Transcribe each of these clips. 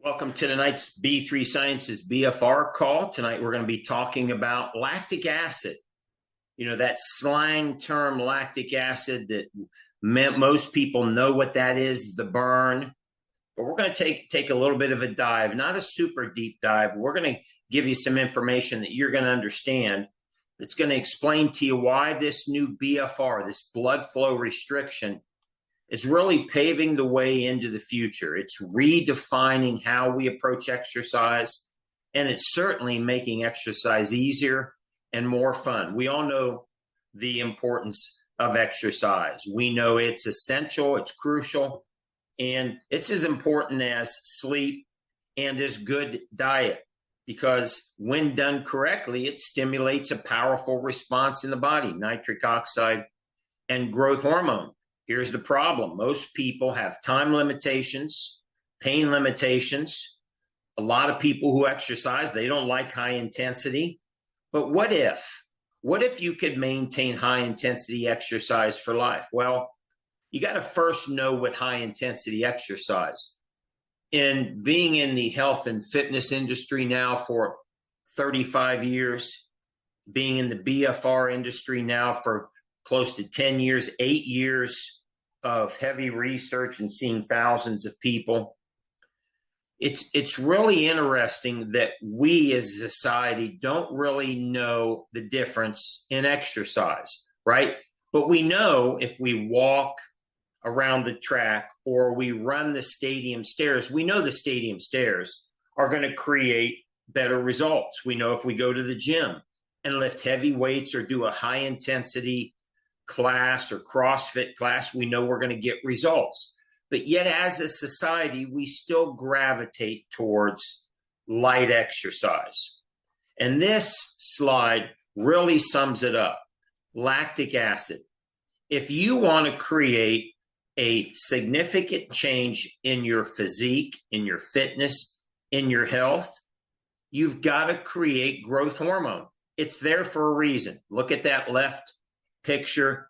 Welcome to tonight's B3 Sciences BFR call. Tonight we're going to be talking about lactic acid. You know, that slang term lactic acid that most people know what that is, the burn. But we're going to take a little bit of a dive, not a super deep dive. We're going to give you some information that you're going to understand that's going to explain to you why this new BFR, this blood flow restriction, is really paving the way into the future. It's redefining how we approach exercise, and it's certainly making exercise easier and more fun. We all know the importance of exercise. We know it's essential, it's crucial, and it's as important as sleep and as good diet, because when done correctly, it stimulates a powerful response in the body, nitric oxide and growth hormone. Here's the problem. Most people have time limitations, pain limitations. A lot of people who exercise, they don't like high intensity. But what if you could maintain high intensity exercise for life? Well, you got to first know what high intensity exercise. In being in the health and fitness industry now for 35 years, being in the BFR industry now for close to 10 years, 8 years of heavy research and seeing thousands of people. It's really interesting that we as a society don't really know the difference in exercise, right? But we know if we walk around the track or we run the stadium stairs, we know the stadium stairs are going to create better results. We know if we go to the gym and lift heavy weights or do a high intensity class or CrossFit class, we know we're going to get results. But yet as a society, we still gravitate towards light exercise. And this slide really sums it up. Lactic acid. If you want to create a significant change in your physique, in your fitness, in your health, you've got to create growth hormone. It's there for a reason. Look at that left picture.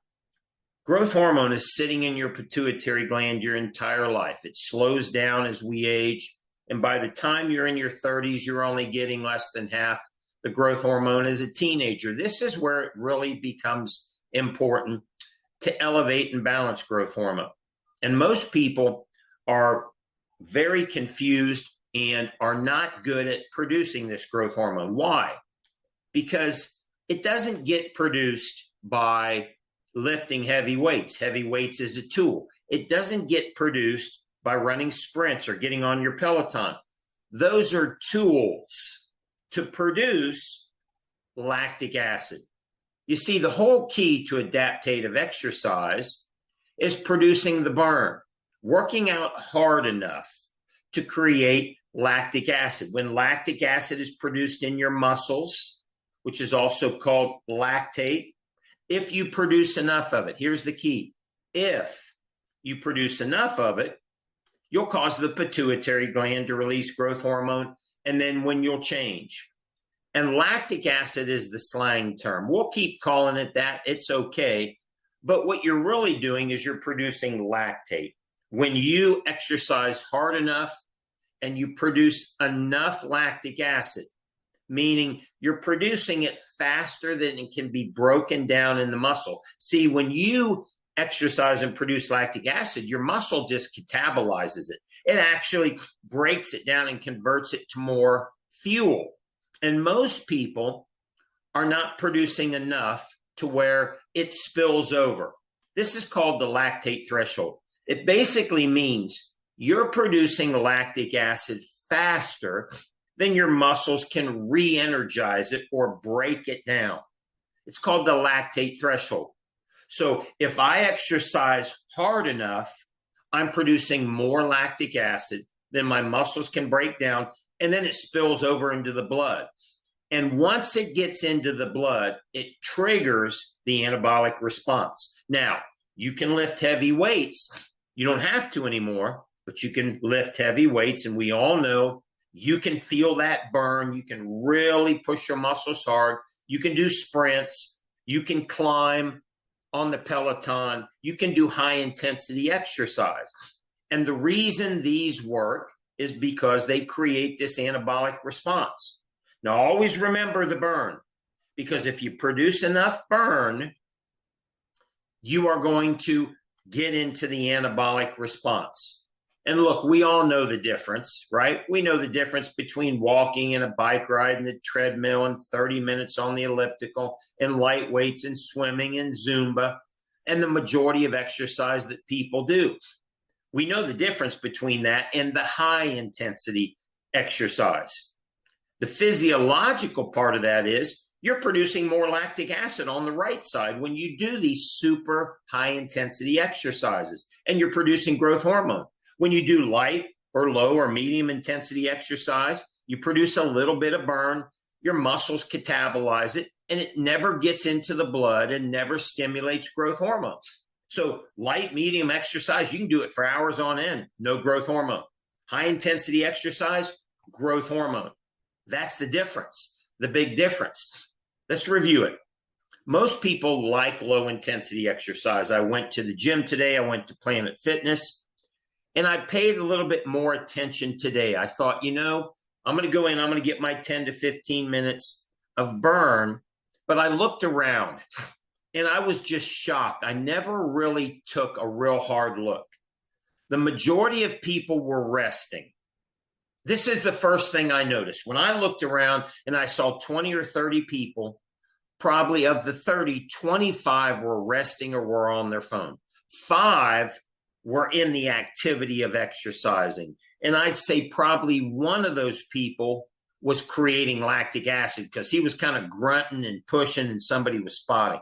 Growth hormone is sitting in your pituitary gland your entire life. It slows down as we age. And by the time you're in your 30s, you're only getting less than half the growth hormone as a teenager. This is where it really becomes important to elevate and balance growth hormone. And most people are very confused and are not good at producing this growth hormone. Why? Because it doesn't get produced by lifting heavy weights. Heavy weights is a tool. It doesn't get produced by running sprints or getting on your Peloton. Those are tools to produce lactic acid. You see, the whole key to adaptive exercise is producing the burn, working out hard enough to create lactic acid. When lactic acid is produced in your muscles, which is also called lactate, if you produce enough of it, here's the key. If you produce enough of it, you'll cause the pituitary gland to release growth hormone, and then when you'll change. And lactic acid is the slang term. We'll keep calling it that. It's okay. But what you're really doing is you're producing lactate. When you exercise hard enough and you produce enough lactic acid, meaning you're producing it faster than it can be broken down in the muscle. See, when you exercise and produce lactic acid, your muscle just catabolizes it. It actually breaks it down and converts it to more fuel. And most people are not producing enough to where it spills over. This is called the lactate threshold. It basically means you're producing lactic acid faster then your muscles can re-energize it or break it down. It's called the lactate threshold. So if I exercise hard enough, I'm producing more lactic acid than my muscles can break down, and then it spills over into the blood. And once it gets into the blood, it triggers the anabolic response. Now, you can lift heavy weights. You don't have to anymore, but you can lift heavy weights, and we all know you can feel that burn. You can really push your muscles hard. You can do sprints. You can climb on the Peloton. You can do high intensity exercise. And the reason these work is because they create this anabolic response. Now, always remember the burn, because if you produce enough burn, you are going to get into the anabolic response. And look, we all know the difference, right? We know the difference between walking and a bike ride and the treadmill and 30 minutes on the elliptical and light weights and swimming and Zumba and the majority of exercise that people do. We know the difference between that and the high intensity exercise. The physiological part of that is you're producing more lactic acid on the right side when you do these super high intensity exercises, and you're producing growth hormone. When you do light or low or medium intensity exercise, you produce a little bit of burn, your muscles catabolize it, and it never gets into the blood and never stimulates growth hormone. So light, medium exercise, you can do it for hours on end, no growth hormone. High intensity exercise, growth hormone. That's the difference, the big difference. Let's review it. Most people like low intensity exercise. I went to the gym today. I went to Planet Fitness, and I paid a little bit more attention today. I thought, I'm going to go in, I'm going to get my 10 to 15 minutes of burn. But I looked around and I was just shocked. I never really took a real hard look. The majority of people were resting. This is the first thing I noticed. When I looked around and I saw 20 or 30 people, probably of the 30, 25 were resting or were on their phone. 5 were in the activity of exercising. And I'd say probably one of those people was creating lactic acid because he was kind of grunting and pushing and somebody was spotting.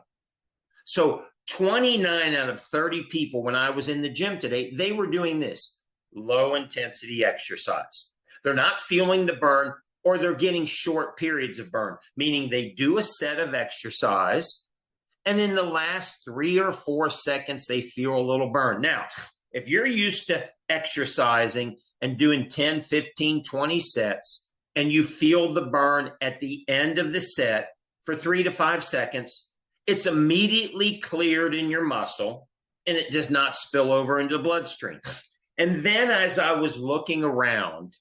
So 29 out of 30 people when I was in the gym today, they were doing this low intensity exercise. They're not feeling the burn, or they're getting short periods of burn, meaning they do a set of exercise, and in the last 3 or 4 seconds, they feel a little burn. Now, if you're used to exercising and doing 10, 15, 20 sets, and you feel the burn at the end of the set for 3 to 5 seconds, it's immediately cleared in your muscle, and it does not spill over into the bloodstream. And then as I was looking around,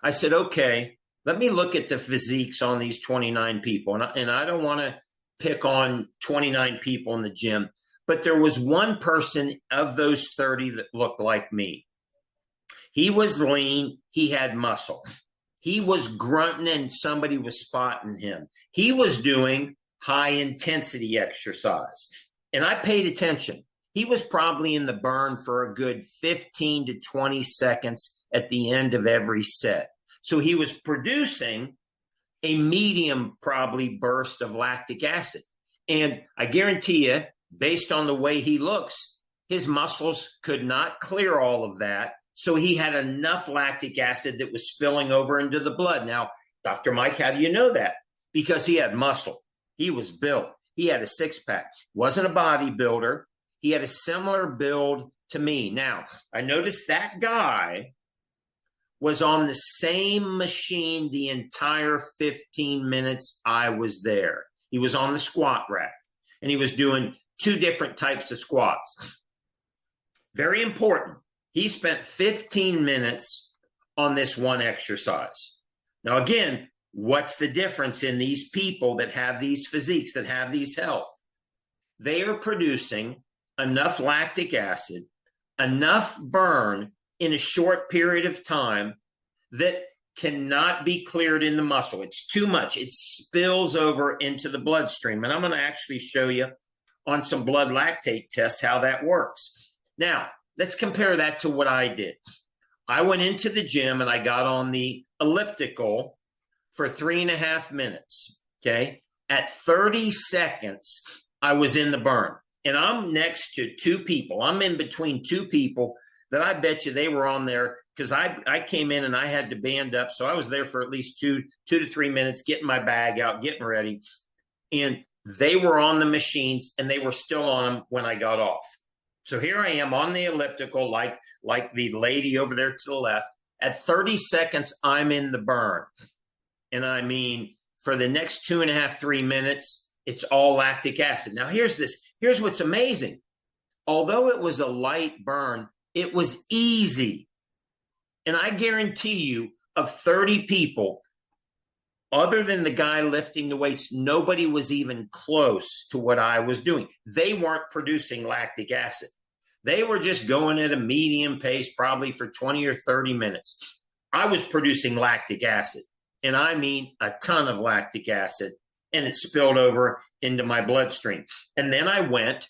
I said, okay, let me look at the physiques on these 29 people. And I don't want to pick on 29 people in the gym, but there was one person of those 30 that looked like me. He was lean. He had muscle. He was grunting and somebody was spotting him. He was doing high intensity exercise. And I paid attention. He was probably in the burn for a good 15 to 20 seconds at the end of every set. So he was producing a medium probably burst of lactic acid. And I guarantee you, based on the way he looks, his muscles could not clear all of that. So he had enough lactic acid that was spilling over into the blood. Now, Dr. Mike, how do you know that? Because he had muscle. He was built. He had a six-pack. Wasn't a bodybuilder. He had a similar build to me. Now, I noticed that guy was on the same machine the entire 15 minutes I was there. He was on the squat rack, and he was doing 2 different types of squats. Very important. He spent 15 minutes on this one exercise. Now, again, what's the difference in these people that have these physiques, that have these health? They are producing enough lactic acid, enough burn in a short period of time that cannot be cleared in the muscle. It's too much. It spills over into the bloodstream. And I'm going to actually show you on some blood lactate tests how that works. Now, let's compare that to what I did. I went into the gym and I got on the elliptical for 3.5 minutes. Okay. At 30 seconds, I was in the burn. And I'm next to 2 people. I'm in between 2 people that I bet you they were on there because I came in and I had to band up. So I was there for at least 2 to 3 minutes, getting my bag out, getting ready. And they were on the machines and they were still on them when I got off. So here I am on the elliptical, like the lady over there to the left. At 30 seconds, I'm in the burn. And I mean, for the next 2.5, 3 minutes, it's all lactic acid. Now, here's what's amazing. Although it was a light burn, it was easy. And I guarantee you, of 30 people, other than the guy lifting the weights, nobody was even close to what I was doing. They weren't producing lactic acid. They were just going at a medium pace, probably for 20 or 30 minutes. I was producing lactic acid, and I mean a ton of lactic acid, and it spilled over into my bloodstream. And then I went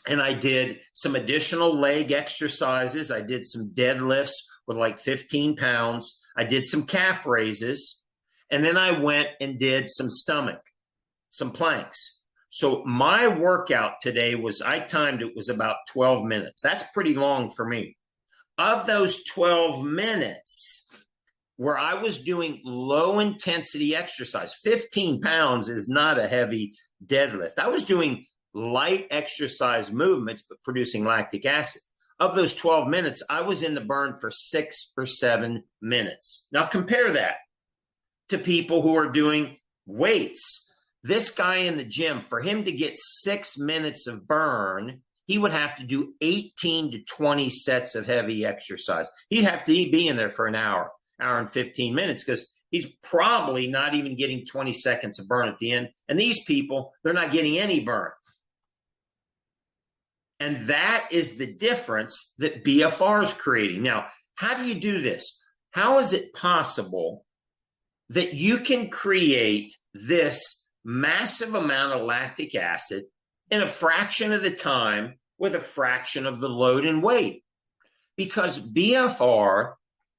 and I did some additional leg exercises. I did some deadlifts with like 15 pounds. I did some calf raises. And then I went and did some stomach, some planks. So my workout today I timed it, was about 12 minutes. That's pretty long for me. Of those 12 minutes where I was doing low intensity exercise, 15 pounds is not a heavy deadlift. I was doing light exercise movements, but producing lactic acid. Of those 12 minutes, I was in the burn for 6 or 7 minutes. Now compare that to people who are doing weights. This guy in the gym, for him to get 6 minutes of burn, he would have to do 18 to 20 sets of heavy exercise. He'd have to be in there for an hour and 15 minutes, because he's probably not even getting 20 seconds of burn at the end. And these people, they're not getting any burn. And that is the difference that BFR is creating. Now, how do you do this? How is it possible that you can create this massive amount of lactic acid in a fraction of the time with a fraction of the load and weight? Because BFR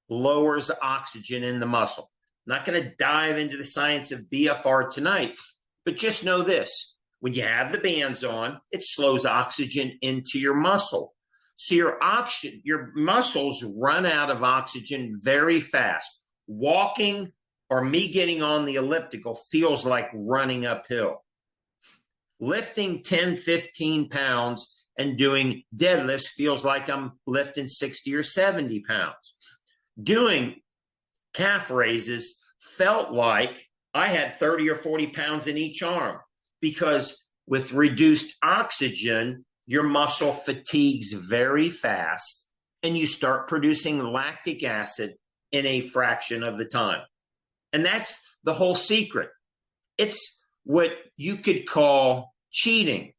lowers oxygen in the muscle. I'm not going to dive into the science of BFR tonight, but just know this. When you have the bands on, it slows oxygen into your muscle. So your muscles run out of oxygen very fast. Walking or me getting on the elliptical feels like running uphill. Lifting 10, 15 pounds and doing deadlifts feels like I'm lifting 60 or 70 pounds. Doing calf raises felt like I had 30 or 40 pounds in each arm, because with reduced oxygen, your muscle fatigues very fast and you start producing lactic acid in a fraction of the time. And that's the whole secret. It's what you could call cheating.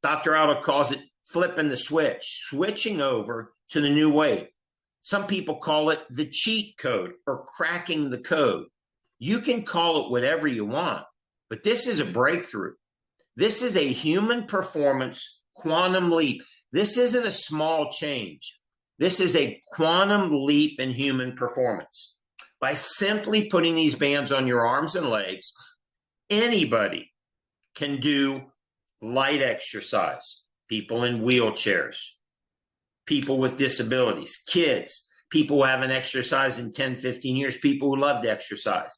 Dr. Aldo calls it flipping the switch, switching over to the new way. Some people call it the cheat code or cracking the code. You can call it whatever you want, but this is a breakthrough. This is a human performance quantum leap. This isn't a small change. This is a quantum leap in human performance. By simply putting these bands on your arms and legs, anybody can do light exercise. People in wheelchairs, people with disabilities, kids, people who haven't exercised in 10, 15 years, people who love to exercise.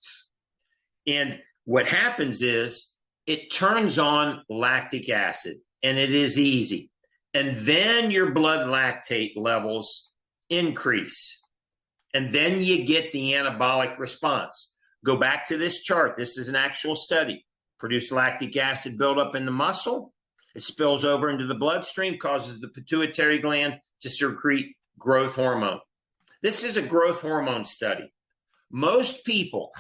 And what happens is it turns on lactic acid, and it is easy. And then your blood lactate levels increase. And then you get the anabolic response. Go back to this chart. This is an actual study. Produce lactic acid buildup in the muscle. It spills over into the bloodstream, causes the pituitary gland to secrete growth hormone. This is a growth hormone study. Most people,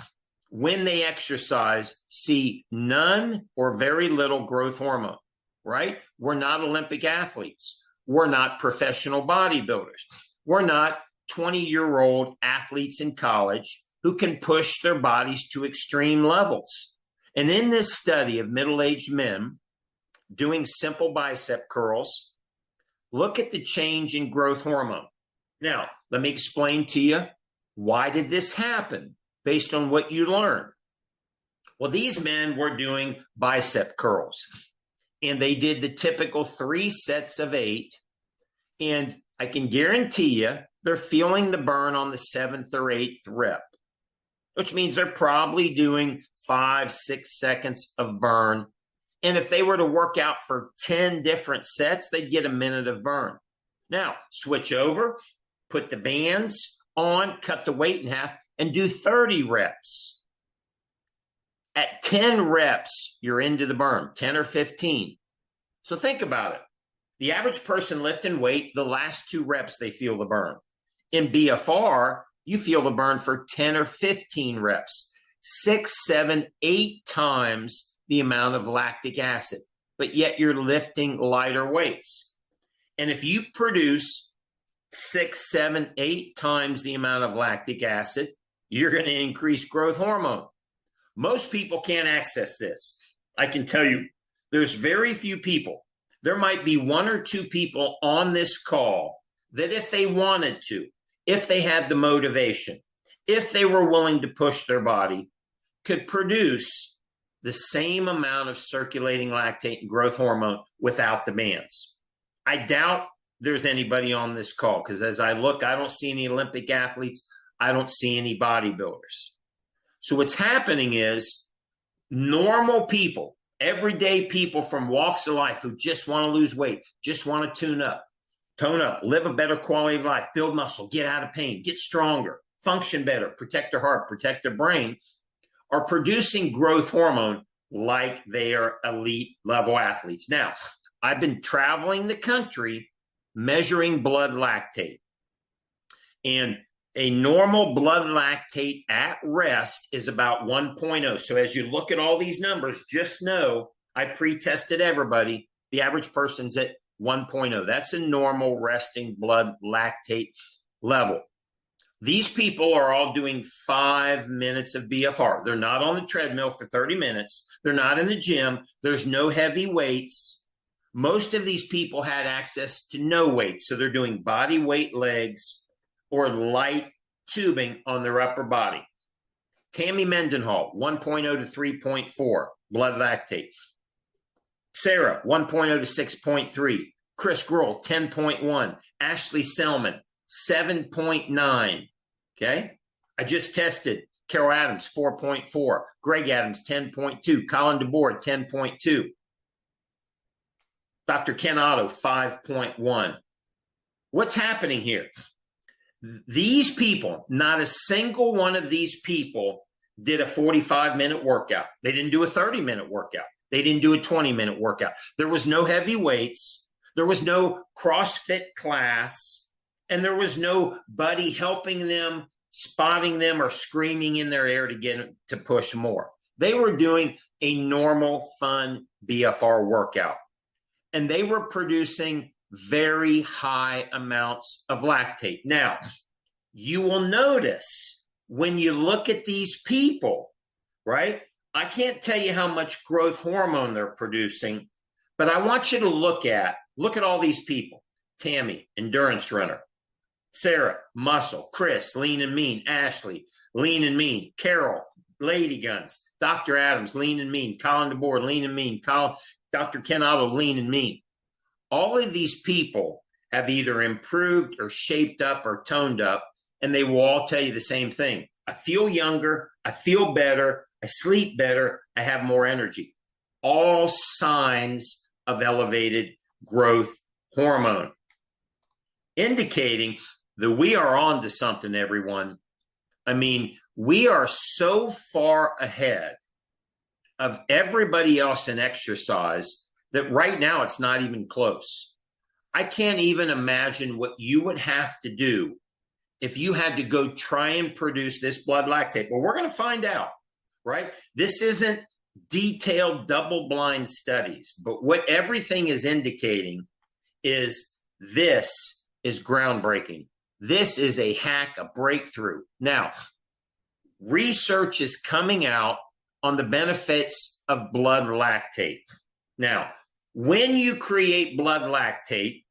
when they exercise, see none or very little growth hormone, right? We're not Olympic athletes. We're not professional bodybuilders. We're not 20-year-old athletes in college who can push their bodies to extreme levels. And in this study of middle-aged men doing simple bicep curls, look at the change in growth hormone. Now, let me explain to you, why did this happen based on what you learned? Well, these men were doing bicep curls, and they did the typical 3 sets of 8. And I can guarantee you, they're feeling the burn on the 7th or 8th rep, which means they're probably doing 5, 6 seconds of burn. And if they were to work out for 10 different sets, they'd get a minute of burn. Now, switch over, put the bands on, cut the weight in half, and do 30 reps. At 10 reps, you're into the burn, 10 or 15. So think about it. The average person lifting weight, the last 2 reps, they feel the burn. In BFR, you feel the burn for 10 or 15 reps, 6, 7, 8 times the amount of lactic acid, but yet you're lifting lighter weights. And if you produce 6, 7, 8 times the amount of lactic acid, you're going to increase growth hormone. Most people can't access this. I can tell you, there's very few people. There might be 1 or 2 people on this call that if they wanted to, if they had the motivation, if they were willing to push their body, could produce the same amount of circulating lactate and growth hormone without the bands. I doubt there's anybody on this call, because as I look, I don't see any Olympic athletes. I don't see any bodybuilders. So what's happening is normal people, everyday people from walks of life who just want to lose weight, just want to tone up, live a better quality of life, build muscle, get out of pain, get stronger, function better, protect their heart, protect their brain, are producing growth hormone like they are elite level athletes. Now, I've been traveling the country measuring blood lactate. And a normal blood lactate at rest is about 1.0. So as you look at all these numbers, just know I pre-tested everybody. The average person's at 1.0. That's a normal resting blood lactate level. These people are all doing 5 minutes of BFR. They're not on the treadmill for 30 minutes. They're not in the gym. There's no heavy weights. Most of these people had access to no weights. So they're doing body weight legs or light tubing on their upper body. Tammy Mendenhall, 1.0 to 3.4 blood lactate. Sarah, 1.0 to 6.3. Chris Grohl, 10.1. Ashley Selman, 7.9. Okay. I just tested Carol Adams, 4.4. Greg Adams, 10.2. Colin DeBoer, 10.2. Dr. Ken Otto, 5.1. What's happening here? These people, not a single one of these people did a 45-minute workout. They didn't do a 30-minute workout. They didn't do a 20-minute workout. There was no heavy weights. There was no CrossFit class. And there was no buddy helping them, spotting them, or screaming in their ear to get them to push more. They were doing a normal, fun BFR workout. And they were producing very high amounts of lactate. Now, you will notice when you look at these people, right? I can't tell you how much growth hormone they're producing, but I want you to look at all these people. Tammy, endurance runner. Sarah, muscle. Chris, lean and mean. Ashley, lean and mean. Carol, lady guns. Dr. Adams, lean and mean. Colin DeBoer, lean and mean. Dr. Ken Otto, lean and mean. All of these people have either improved or shaped up or toned up, and they will all tell you the same thing. I feel younger. I feel better. I sleep better. I have more energy. All signs of elevated growth hormone, indicating that we are on to something, everyone. I mean, we are so far ahead of everybody else in exercise that right now it's not even close. I can't even imagine what you would have to do if you had to go try and produce this blood lactate. Well, we're going to find out, right? This isn't detailed double-blind studies, but what everything is indicating is this is groundbreaking. This is a hack, a breakthrough. Now, research is coming out on the benefits of blood lactate. Now, when you create blood lactate,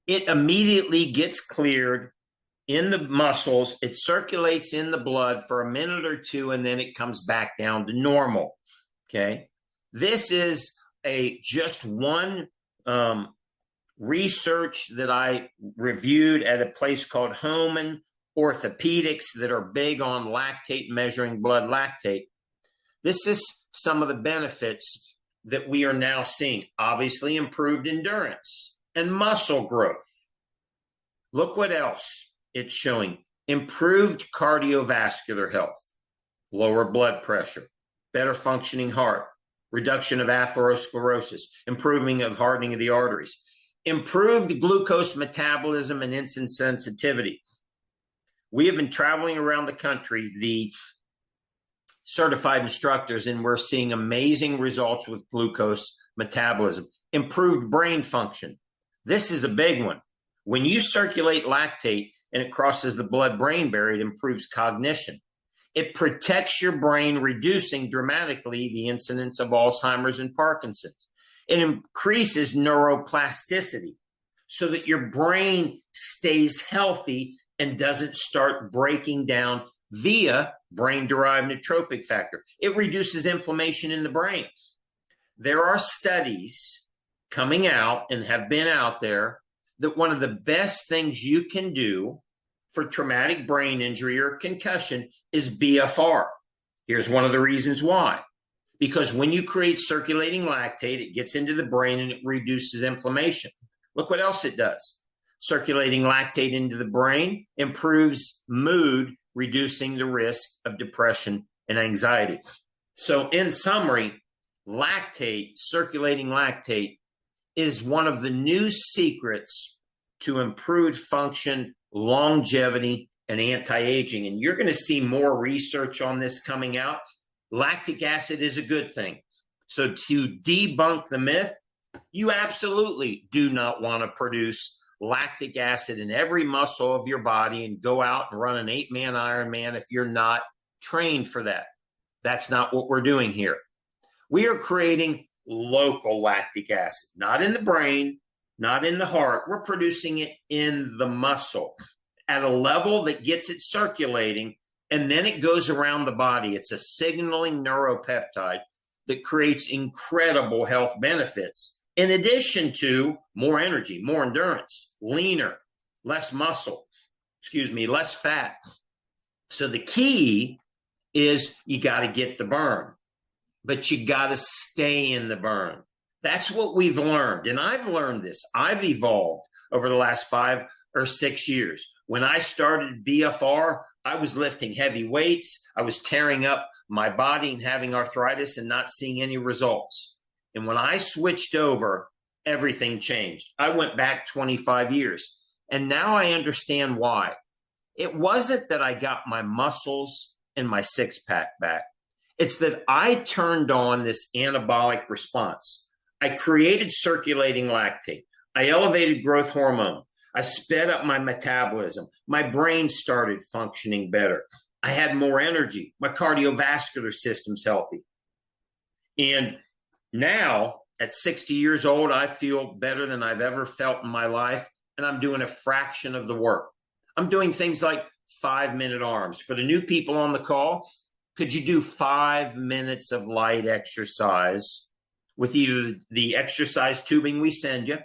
it immediately gets cleared in the muscles. It circulates in the blood for a minute or two, and then it comes back down to normal. Okay. This is just one research that I reviewed at a place called Hormone Orthopedics that are big on lactate, measuring blood lactate. This is some of the benefits that we are now seeing. Obviously, improved endurance and muscle growth. Look what else it's showing. Improved cardiovascular health, lower blood pressure, better functioning heart, reduction of atherosclerosis, improving of hardening of the arteries, improved glucose metabolism and insulin sensitivity. We have been traveling around the country, the certified instructors, and we're seeing amazing results with glucose metabolism. Improved brain function. This is a big one. When you circulate lactate and it crosses the blood-brain barrier, it improves cognition. It protects your brain, reducing dramatically the incidence of Alzheimer's and Parkinson's. It increases neuroplasticity so that your brain stays healthy and doesn't start breaking down via brain-derived neurotrophic factor. It reduces inflammation in the brain. There are studies coming out and have been out there that one of the best things you can do for traumatic brain injury or concussion is BFR. Here's one of the reasons why. Because when you create circulating lactate, it gets into the brain and it reduces inflammation. Look what else it does. Circulating lactate into the brain improves mood, reducing the risk of depression and anxiety. So in summary, lactate, circulating lactate, is one of the new secrets to improved function, longevity, and anti-aging. And you're going to see more research on this coming out. Lactic acid is a good thing. So to debunk the myth, you absolutely do not want to produce lactic acid in every muscle of your body and go out and run an 8-man Ironman if you're not trained for that. That's not what we're doing here. We are creating local lactic acid, not in the brain, not in the heart. We're producing it in the muscle at a level that gets it circulating, and then it goes around the body. It's a signaling neuropeptide that creates incredible health benefits, in addition to more energy, more endurance, leaner, less muscle, less fat. So the key is you got to get the burn, but you got to stay in the burn. That's what we've learned. And I've learned this. I've evolved over the last 5 or 6 years. When I started BFR, I was lifting heavy weights. I was tearing up my body and having arthritis and not seeing any results. And when I switched over, everything changed. I went back 25 years. And now I understand why. It wasn't that I got my muscles and my six-pack back. It's that I turned on this anabolic response. I created circulating lactate. I elevated growth hormone. I sped up my metabolism. My brain started functioning better. I had more energy. My cardiovascular system's healthy. And now, at 60 years old, I feel better than I've ever felt in my life, and I'm doing a fraction of the work. I'm doing things like 5-minute arms. For the new people on the call, could you do 5 minutes of light exercise with either the exercise tubing we send you,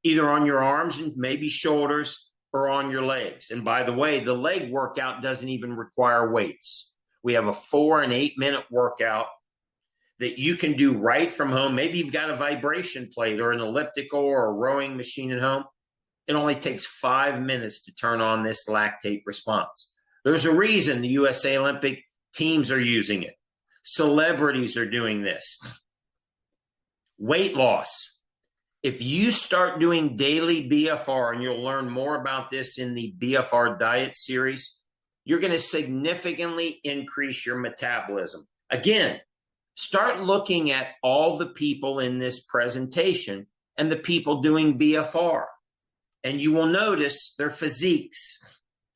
either on your arms and maybe shoulders, or on your legs? And by the way, the leg workout doesn't even require weights. We have a 4 and 8 minute workout that you can do right from home. Maybe you've got a vibration plate or an elliptical or a rowing machine at home. It only takes 5 minutes to turn on this lactate response. There's a reason the USA Olympic teams are using it. Celebrities are doing this. Weight loss. If you start doing daily BFR, and you'll learn more about this in the BFR diet series, you're going to significantly increase your metabolism. Again, start looking at all the people in this presentation and the people doing BFR, and you will notice their physiques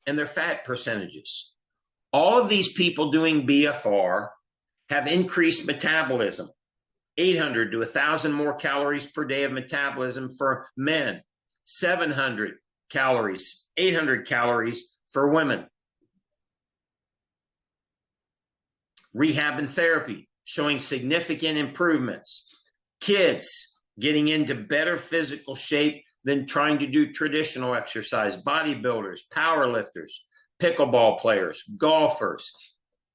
and their fat percentages. All of these people doing BFR have increased metabolism. 800 to 1,000 more calories per day of metabolism for men, 700 calories, 800 calories for women. Rehab and therapy showing significant improvements. Kids getting into better physical shape than trying to do traditional exercise. Bodybuilders, powerlifters, pickleball players, golfers,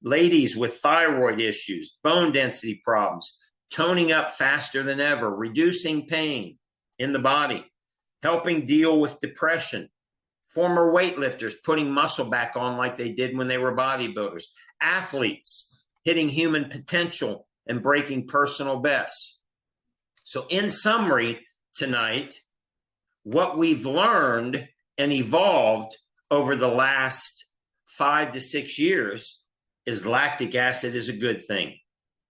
ladies with thyroid issues, bone density problems, toning up faster than ever, reducing pain in the body, helping deal with depression, former weightlifters putting muscle back on like they did when they were bodybuilders, athletes hitting human potential and breaking personal bests. So in summary tonight, what we've learned and evolved over the last 5 to 6 years is lactic acid is a good thing.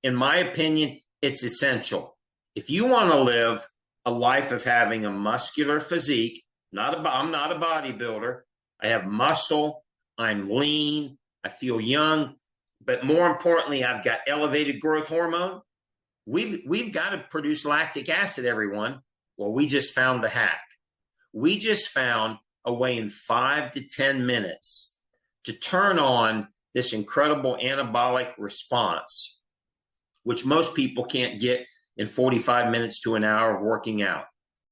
In my opinion, it's essential. If you want to live a life of having a muscular physique, I'm not a bodybuilder. I have muscle. I'm lean. I feel young. But more importantly, I've got elevated growth hormone. We've got to produce lactic acid, everyone. Well, we just found the hack. We just found a way in 5 to 10 minutes to turn on this incredible anabolic response, which most people can't get in 45 minutes to an hour of working out.